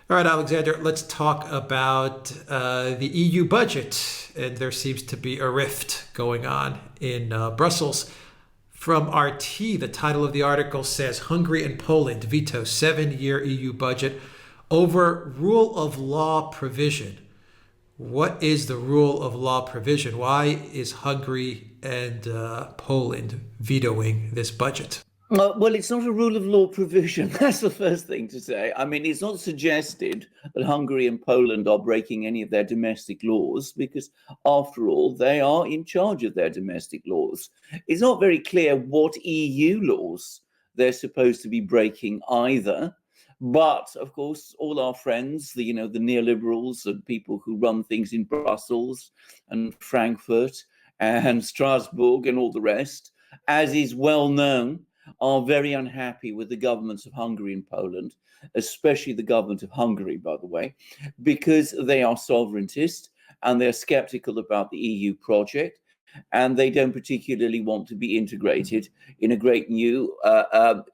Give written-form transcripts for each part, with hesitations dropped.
All right, Alexander, let's talk about the EU budget. And there seems to be a rift going on in Brussels. From RT, the title of the article says Hungary and Poland veto 7-year EU budget over rule of law provision. What is the rule of law provision? Why is Hungary and Poland vetoing this budget? Well, it's not a rule of law provision. That's the first thing to say. I mean, it's not suggested that Hungary and Poland are breaking any of their domestic laws because, after all, they are in charge of their domestic laws. It's not very clear what EU laws they're supposed to be breaking either. But, of course, all our friends, the neoliberals and people who run things in Brussels and Frankfurt and Strasbourg and all the rest, as is well known, are very unhappy with the governments of Hungary and Poland, especially the government of Hungary, by the way, because they are sovereigntist and they're skeptical about the EU project, and they don't particularly want to be integrated in a great new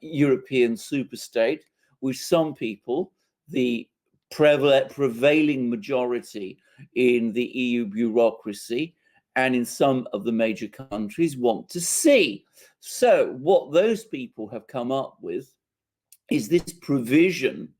European superstate, which some people, the prevailing majority in the EU bureaucracy and in some of the major countries, want to see. So what those people have come up with is this provision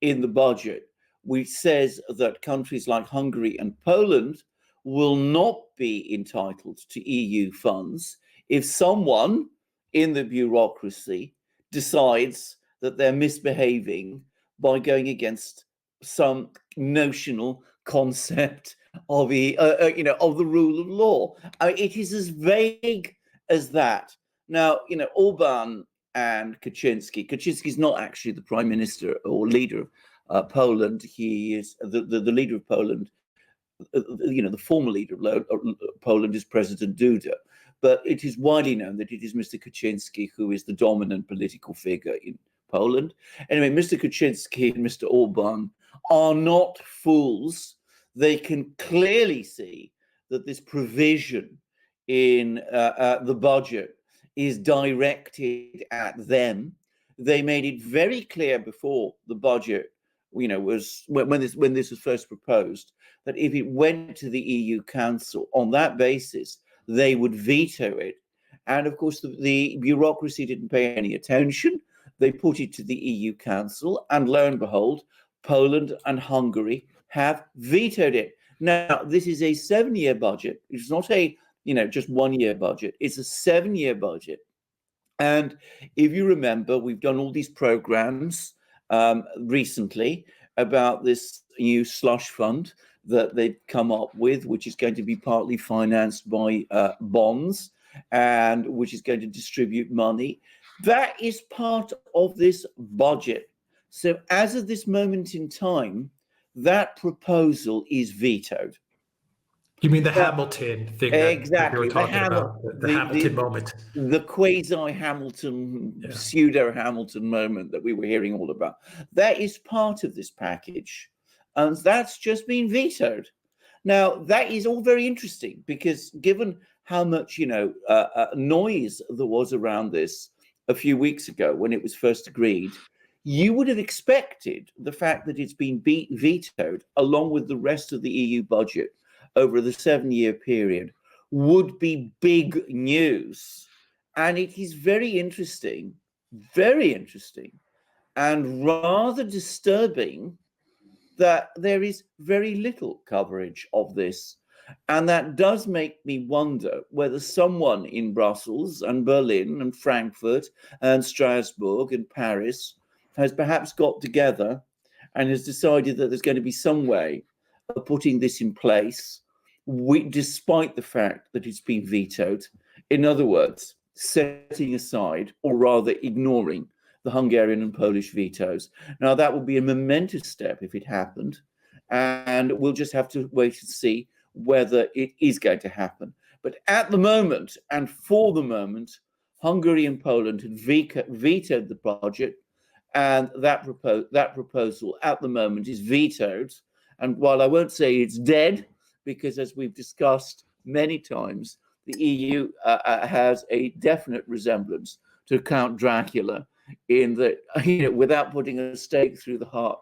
in the budget which says that countries like Hungary and Poland will not be entitled to EU funds if someone in the bureaucracy decides that they're misbehaving by going against some notional concept of the rule of law. I mean, it is as vague as that. Now, Orban and Kaczynski. Kaczynski is not actually the prime minister or leader of Poland. He is the leader of Poland. The former leader of Poland is President Duda. But it is widely known that it is Mr. Kaczynski who is the dominant political figure in Poland. Anyway, Mr. Kaczynski and Mr. Orban are not fools. They can clearly see that this provision in the budget is directed at them. They made it very clear before the budget, was when this was first proposed, that if it went to the EU Council on that basis, they would veto it. And of course, the bureaucracy didn't pay any attention. They put it to the EU Council, and lo and behold, Poland and Hungary have vetoed it. Now, this is a 7-year budget. It's not a just 1-year budget. It's a 7-year budget. And if you remember, we've done all these programs recently about this new slush fund that they've come up with, which is going to be partly financed by bonds and which is going to distribute money. That is part of this budget. So as of this moment in time, that proposal is vetoed. You mean the Hamilton thing that you were talking about, the Hamilton moment? The quasi-Hamilton, pseudo-Hamilton moment that we were hearing all about. That is part of this package, and that's just been vetoed. Now, that is all very interesting because given how much, noise there was around this a few weeks ago when it was first agreed, you would have expected the fact that it's been vetoed along with the rest of the EU budget over the 7-year period would be big news. And it is very interesting, and rather disturbing that there is very little coverage of this. And that does make me wonder whether someone in Brussels and Berlin and Frankfurt and Strasbourg and Paris has perhaps got together and has decided that there's going to be some way of putting this in place, despite the fact that it's been vetoed. In other words, setting aside, or rather ignoring, the Hungarian and Polish vetoes. Now, that would be a momentous step if it happened, and we'll just have to wait and see whether it is going to happen. But at the moment, and for the moment, Hungary and Poland had vetoed the budget, and that proposal at the moment is vetoed. And while I won't say it's dead, because as we've discussed many times, the EU has a definite resemblance to Count Dracula in that, without putting a stake through the heart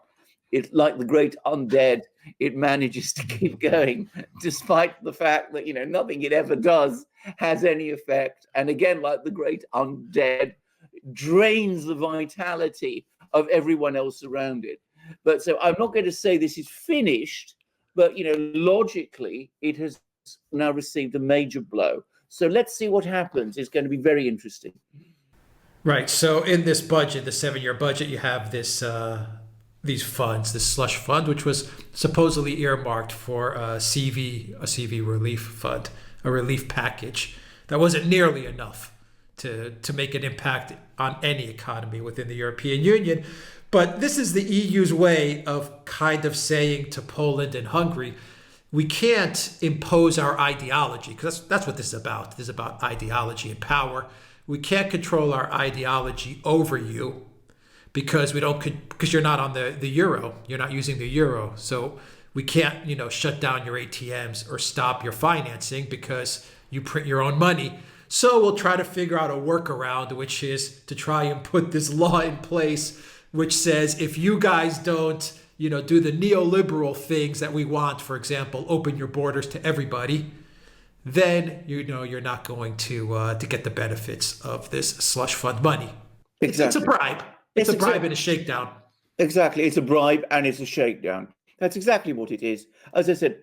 It, like the great undead, it manages to keep going, despite the fact that, nothing it ever does has any effect. And again, like the great undead, drains the vitality of everyone else around it. But so I'm not going to say this is finished, but, logically, it has now received a major blow. So let's see what happens. It's going to be very interesting. Right. So in this budget, the 7-year budget, you have this these funds, this slush fund, which was supposedly earmarked for a CV relief fund, a relief package that wasn't nearly enough to make an impact on any economy within the European Union. But this is the EU's way of kind of saying to Poland and Hungary, we can't impose our ideology, because that's what this is about. This is about ideology and power. We can't control our ideology over you because you're not on the euro. You're not using the euro. So we can't, shut down your ATMs or stop your financing because you print your own money. So we'll try to figure out a workaround, which is to try and put this law in place, which says if you guys don't, do the neoliberal things that we want, for example, open your borders to everybody, then you're not going to get the benefits of this slush fund money. Exactly. It's a bribe. It's a bribe and a shakedown. Exactly. It's a bribe and it's a shakedown. That's exactly what it is. As I said,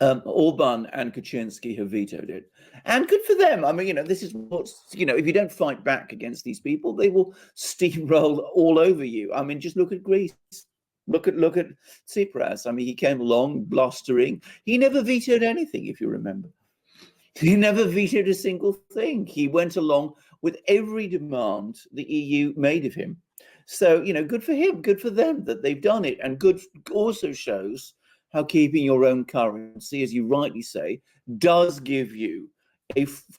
Orban and Kaczynski have vetoed it. And good for them. I mean, this is what's, if you don't fight back against these people, they will steamroll all over you. I mean, just look at Greece. Look at Tsipras. I mean, he came along blustering. He never vetoed anything, if you remember. He never vetoed a single thing. He went along with every demand the EU made of him. So, good for him, good for them that they've done it. And good also shows how keeping your own currency, as you rightly say, does give you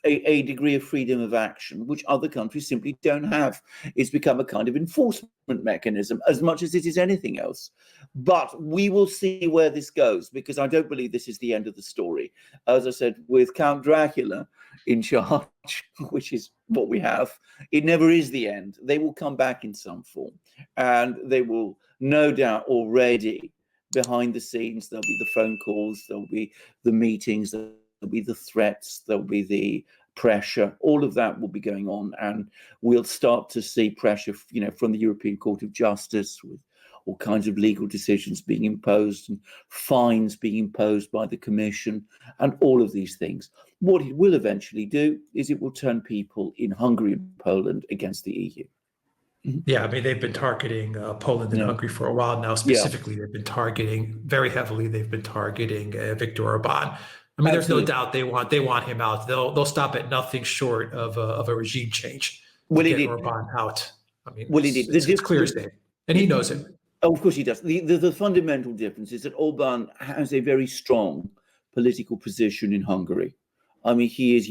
a degree of freedom of action, which other countries simply don't have. It's become a kind of enforcement mechanism as much as it is anything else. But we will see where this goes, because I don't believe this is the end of the story. As I said, with Count Dracula in charge, which is what we have, it never is the end. They will come back in some form, and they will no doubt already behind the scenes, there'll be the phone calls, there'll be the meetings, there'll be the threats, there'll be the pressure. All of that will be going on, and we'll start to see pressure, from the European Court of Justice, with all kinds of legal decisions being imposed and fines being imposed by the Commission, and all of these things. What it will eventually do is it will turn people in Hungary and Poland against the EU. Yeah, I mean, they've been targeting Poland and Hungary for a while now. Specifically, they've been targeting very heavily. They've been targeting Viktor Orban. I mean, there's no doubt they want him out. They'll stop at nothing short of a regime change to get Orban out. I mean, it's clear as day, and he knows it. Oh, of course he does. The fundamental difference is that Orban has a very strong political position in Hungary. I mean, he is,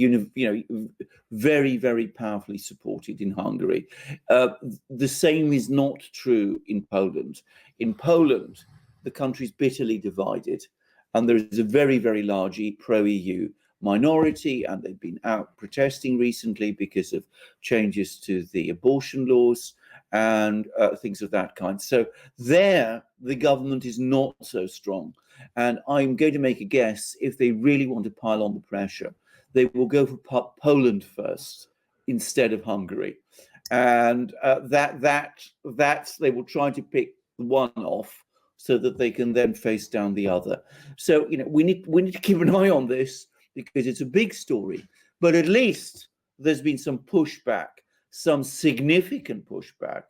very, very powerfully supported in Hungary. The same is not true in Poland. In Poland, the country is bitterly divided, and there is a very, very large pro-EU minority, and they've been out protesting recently because of changes to the abortion laws and things of that kind. So there, the government is not so strong. And I'm going to make a guess, if they really want to pile on the pressure, they will go for Poland first instead of Hungary. And that's they will try to pick one off so that they can then face down the other. So, we need to keep an eye on this, because it's a big story. But at least there's been some pushback, some significant pushback.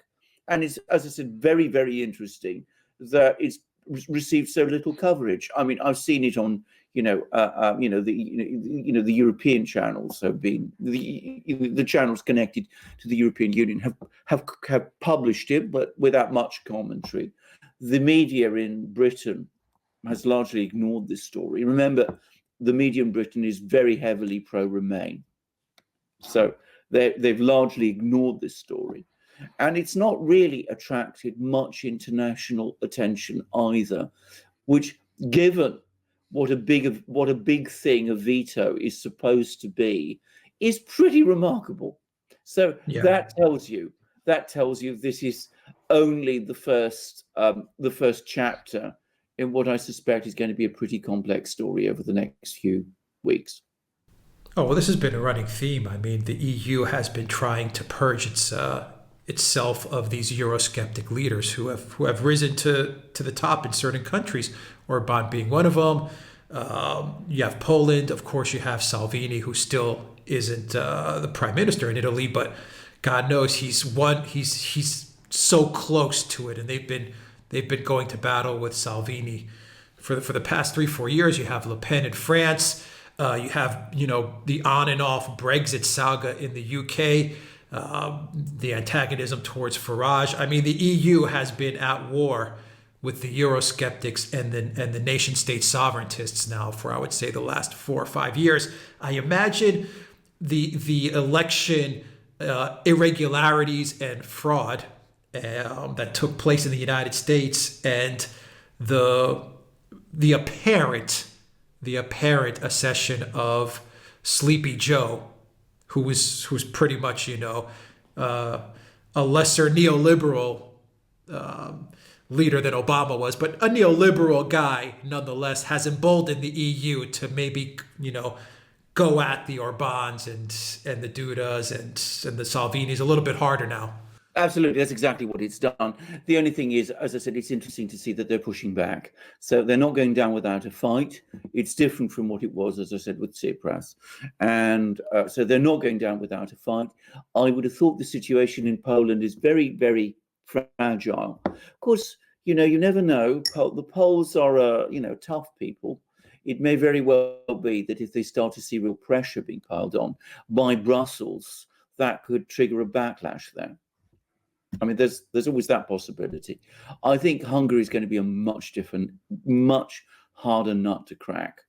And it's, as I said, very, very interesting that it's received so little coverage. I mean, I've seen it on, the European channels have been, the channels connected to the European Union have published it, but without much commentary. The media in Britain has largely ignored this story. Remember, the media in Britain is very heavily pro-Remain. So they've largely ignored this story. And it's not really attracted much international attention either, which, given what a big thing a veto is supposed to be, is pretty remarkable. So that tells you that tells you this is only the first chapter in what I suspect is going to be a pretty complex story over the next few weeks. Oh, well, this has been a running theme. I mean, the EU has been trying to purge itself of these Eurosceptic leaders who have risen to the top in certain countries, Orban being one of them. You have Poland, of course. You have Salvini, who still isn't the prime minister in Italy, but God knows he's so close to it, and they've been going to battle with Salvini for the past 3-4 years. You have Le Pen in France. You have, the on and off Brexit saga in the UK, the antagonism towards Farage. I mean, the EU has been at war with the Eurosceptics and the nation state sovereigntists now for, I would say, the last 4 or 5 years. I imagine the election irregularities and fraud that took place in the United States and the apparent accession of Sleepy Joe, who's pretty much a lesser neoliberal leader than Obama was, but a neoliberal guy nonetheless, has emboldened the EU to maybe go at the Orbans and the Dudas and the Salvinis a little bit harder now. Absolutely, that's exactly what it's done. The only thing is, as I said, it's interesting to see that they're pushing back. So they're not going down without a fight. It's different from what it was, as I said, with Tsipras. And so they're not going down without a fight. I would have thought the situation in Poland is very, very fragile. Of course, you never know. The Poles are, tough people. It may very well be that if they start to see real pressure being piled on by Brussels, that could trigger a backlash there. I mean, there's always that possibility. I think Hungary is going to be a much harder nut to crack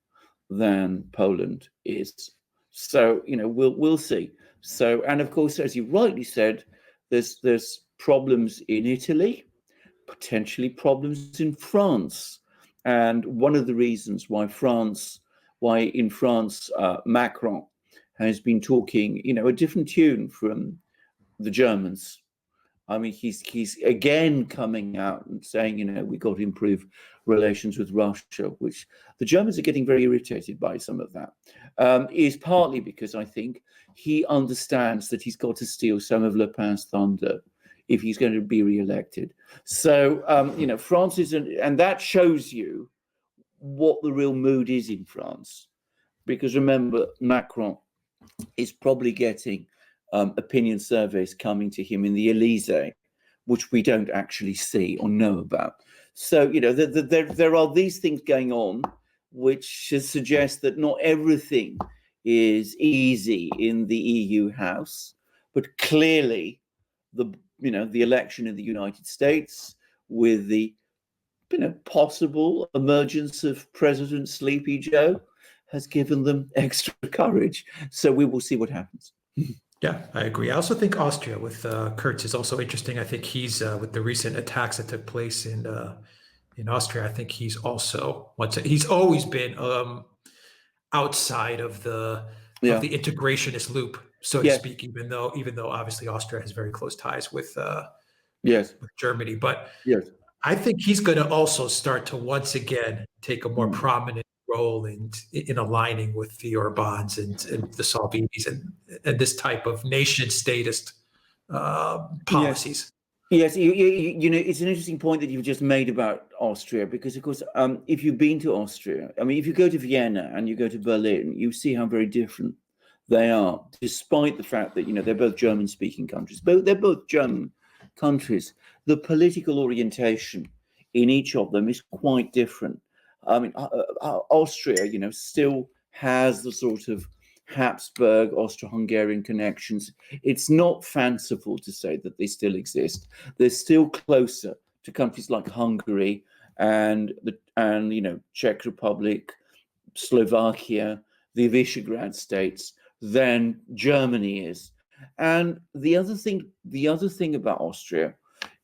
than Poland is. So, we'll see. So, and of course, as you rightly said, there's problems in Italy, potentially problems in France. And one of the reasons why in France, Macron has been talking, a different tune from the Germans. I mean, he's again coming out and saying, we got to improve relations with Russia, which the Germans are getting very irritated by. Some of that is partly because I think he understands that he's got to steal some of Le Pen's thunder if he's going to be re-elected. So, France and that shows you what the real mood is in France. Because remember, Macron is probably getting opinion surveys coming to him in the Elysee, which we don't actually see or know about. So, there are these things going on, which suggest that not everything is easy in the EU House, but clearly the election in the United States with the possible emergence of President Sleepy Joe has given them extra courage. So we will see what happens. Yeah, I agree. I also think Austria with Kurz is also interesting. I think he's with the recent attacks that took place in Austria. I think he's always been outside of the integrationist loop, so to speak. Even though obviously Austria has very close ties with Germany, but I think he's going to also start to once again take a more prominent role in aligning with the Orbans and the Salvinis and this type of nation-statist policies. Yes, it's an interesting point that you've just made about Austria, because, of course, if you've been to Austria, I mean, if you go to Vienna and you go to Berlin, you see how very different they are, despite the fact that, they're both German-speaking countries. They're both German countries. The political orientation in each of them is quite different. I mean, Austria, still has the sort of Habsburg, Austro-Hungarian connections. It's not fanciful to say that they still exist. They're still closer to countries like Hungary and Czech Republic, Slovakia, the Visegrad states than Germany is. And the other thing about Austria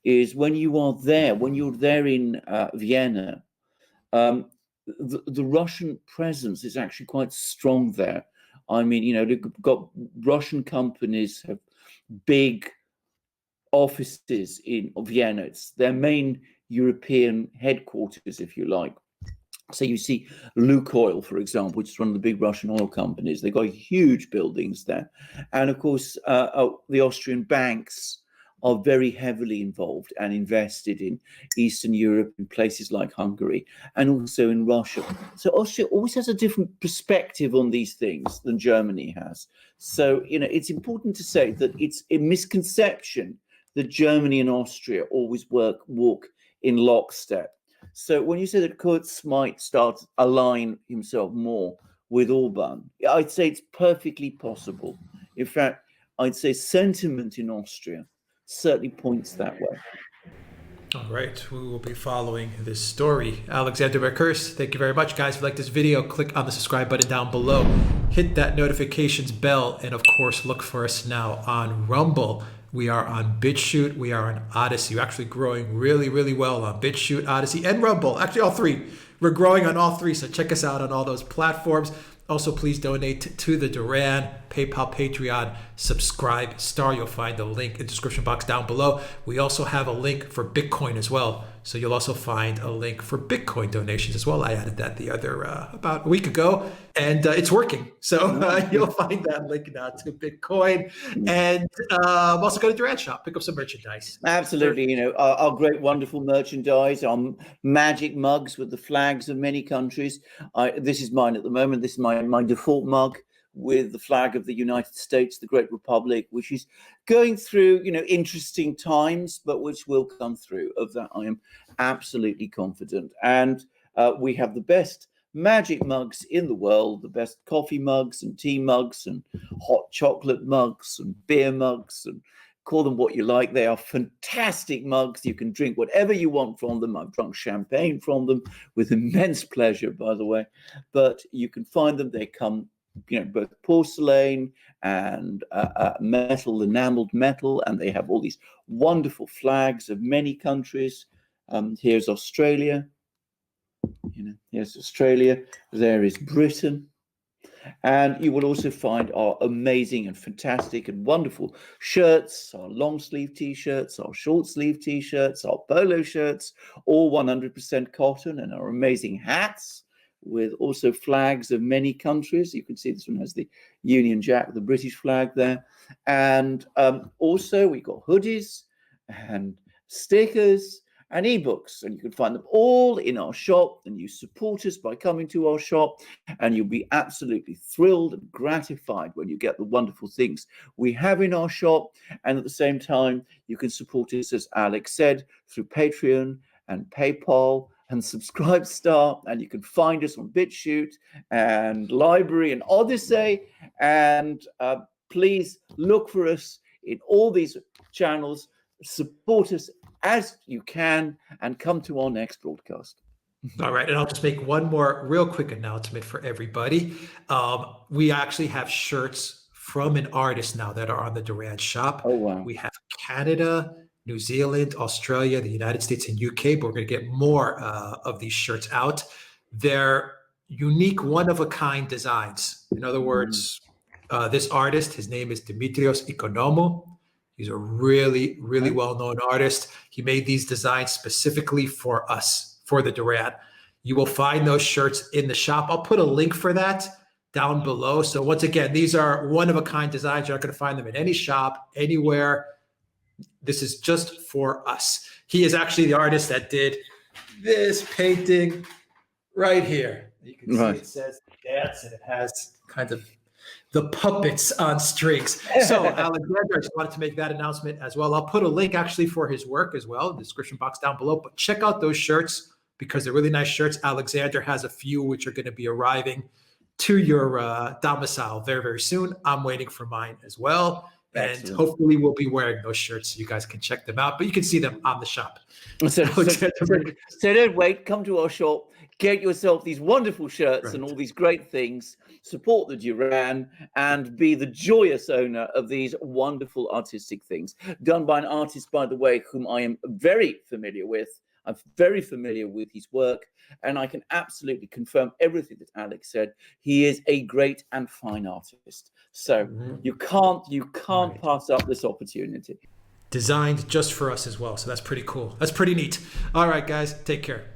is when you're there in Vienna, the Russian presence is actually quite strong there. I mean, they've got Russian companies have big offices in Vienna. It's their main European headquarters, if you like. So you see Lukoil, for example, which is one of the big Russian oil companies. They've got huge buildings there. And of course, the Austrian banks are very heavily involved and invested in Eastern Europe, in places like Hungary, and also in Russia. So Austria always has a different perspective on these things than Germany has. So, it's important to say that it's a misconception that Germany and Austria always walk in lockstep. So when you say that Kurz might start align himself more with Orban, I'd say it's perfectly possible. In fact, I'd say sentiment in Austria certainly points that way. All right, we will be following this story. Alexander Merkurs, thank you very much, guys. If you like this video, click on the subscribe button down below. Hit that notifications bell, and of course, look for us now on Rumble. We are on BitChute. We are on ODYSEE. We're actually growing really, really well on BitChute, ODYSEE, and Rumble. Actually, all three. We're growing on all three, so check us out on all those platforms. Also, please donate to the Duran, PayPal, Patreon, subscribe, star. You'll find the link in the description box down below. We also have a link for Bitcoin as well. So you'll also find a link for Bitcoin donations as well. I added that the other about a week ago, and it's working. So you'll find that link now to Bitcoin. And I'm also going to Duran shop, pick up some merchandise. Absolutely. Our great, wonderful merchandise, our magic mugs with the flags of many countries. This is mine at the moment. This is my default mug with the flag of the United States, the Great Republic, which is going through, interesting times, but which will come through. Of that, I am absolutely confident. And we have the best magic mugs in the world, the best coffee mugs and tea mugs and hot chocolate mugs and beer mugs, and call them what you like. They are fantastic mugs. You can drink whatever you want from them. I've drunk champagne from them with immense pleasure, by the way. But you can find them. They come both porcelain and metal, enameled metal, and they have all these wonderful flags of many countries. Here's Australia. Here's Australia. There is Britain. And you will also find our amazing and fantastic and wonderful shirts, our long sleeve t-shirts, our short sleeve t-shirts, our polo shirts, all 100% cotton, and our amazing hats with also flags of many countries. You can see this one has the Union Jack, the British flag there. And also we got hoodies and stickers and ebooks, and you can find them all in our shop. And you support us by coming to our shop, and you'll be absolutely thrilled and gratified when you get the wonderful things we have in our shop. And at the same time, you can support us, as Alex said, through Patreon and PayPal and Subscribestar, and you can find us on BitChute and LBRY and ODYSEE. And please look for us in all these channels. Support us as you can, and come to our next broadcast. All right, and I'll just make one more real quick announcement for everybody. We actually have shirts from an artist now that are on the Duran shop. Oh, wow. We have Canada, New Zealand, Australia, the United States, and UK, but we're going to get more of these shirts out. They're unique, one-of-a-kind designs. In other words, this artist, his name is Dimitrios Ikonomou. He's a really, really well-known artist. He made these designs specifically for us, for the Duran. You will find those shirts in the shop. I'll put a link for that down below. So once again, these are one-of-a-kind designs. You're not going to find them in any shop, anywhere. This is just for us. He is actually the artist that did this painting right here. You can see it says dance, and it has kind of the puppets on strings. So Alexander, I just wanted to make that announcement as well. I'll put a link actually for his work as well in the description box down below. But check out those shirts because they're really nice shirts. Alexander has a few which are going to be arriving to your domicile very, very soon. I'm waiting for mine as well. Excellent. And hopefully we'll be wearing those shirts so you guys can check them out. But you can see them on the shop. So don't wait. Come to our shop. Get yourself these wonderful shirts and all these great things. Support the Duran and be the joyous owner of these wonderful artistic things. Done by an artist, by the way, whom I am very familiar with. I'm very familiar with his work, and I can absolutely confirm everything that Alex said. He is a great and fine artist. So you can't pass up this opportunity. designed just for us as well. So that's pretty cool. That's pretty neat. All right, guys, take care.